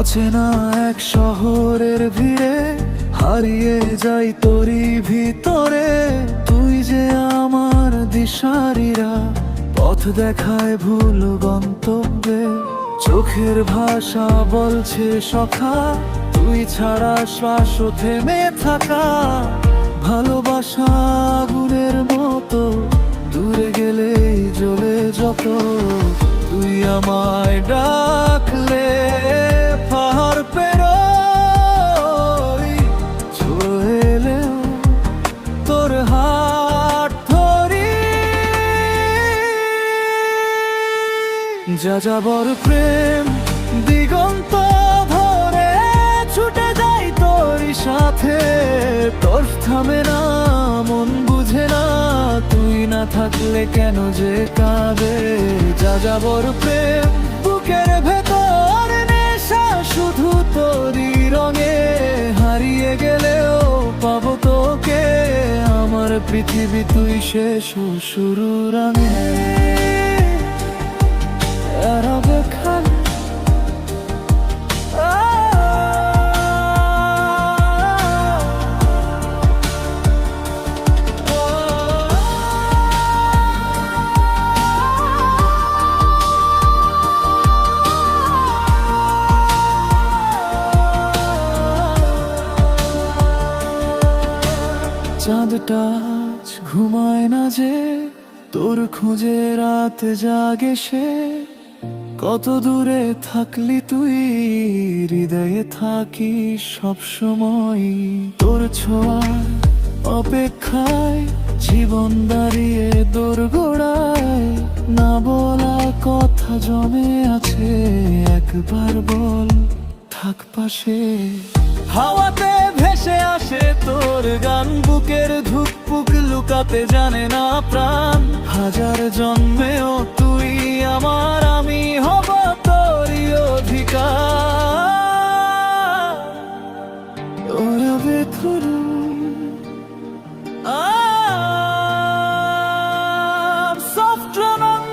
অচেনা এক শহরের ভিড়ে হারিয়ে যাই তোরই ভিতরে। তুই যে আমার দিশারিরা, পথ দেখায় ভুল গন্তব্যে। চোখের ভাষা বলছে সখা, তুই ছাড়া শ্বাস থেমে থাকা। ভালোবাসা আগুনের মতো, দূরে গেলে জ্বলে যত। তুই আমায় ডাকলে পাহাড় পেরোই, ঝড় এলেও তোর হাত ধরি। যাযাবর প্রেম দিগন্ত ধরে ছুটে যাই তোরই সাথে। তোর থামে না, মন বুঝে না, তুই না থাকলে কেন যে কাঁদে। যাযাবর প্রেম বুকের ভেতর নেশা, শুধু তোরই রঙে। হারিয়ে গেলেও পাবো তোকে, আমার পৃথিবী তুই শেষ ও শুরু রঙে। চাঁদটা আজ ঘুমায় না যে, তোর খোঁজে রাত জাগে সে। কত দূরে থাকলি তুই, হৃদয়ে থাকি সব সময়। তোর ছোঁয়ার অপেক্ষায় জীবন দাঁড়িয়ে দোরগোড়ায়। না বলা কথা জমে আছে, একবার বল থাক পাশে। হাওয়াতে ভেসে আসে তোর গান, বুকের ধুকপুক লুকাতে জানে না প্রাণ। হাজার জন্মেও তুই আমার, আমি হব তোরই অধিকার। ওরা বেথুরু soft rungs,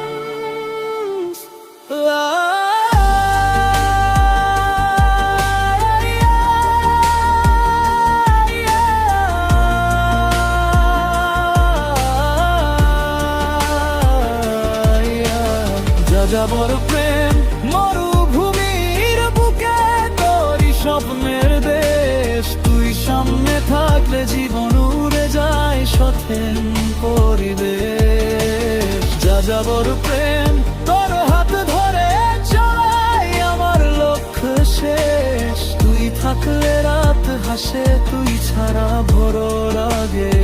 যাযাবর প্রেম মরুভূমির বুকে, তোরই স্বপ্নের দেশ। তুই সামনে থাকলে জীবন উড়ে যায় সতেন পরিবেশ। যাযাবর প্রেম তোর হাত ধরে চলাই, আমার লক্ষ্য শেষ। তুই থাকলে রাত হাসে, তুই ছাড়া ভোর লাগে।